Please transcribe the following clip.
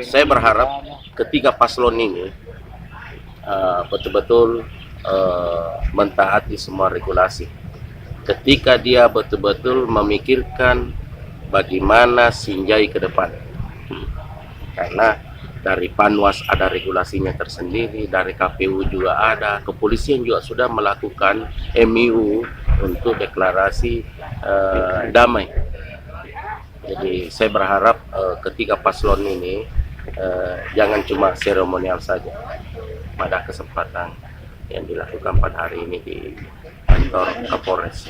Saya berharap ketiga paslon ini betul-betul mentaati semua regulasi. Ketika dia betul-betul memikirkan bagaimana Sinjai ke depan. Karena dari Panwas ada regulasinya tersendiri, dari KPU juga ada, kepolisian juga sudah melakukan MIU untuk deklarasi damai. Jadi saya berharap ketiga paslon ini jangan cuma seremonial saja pada kesempatan yang dilakukan pada hari ini di kantor Kapolres.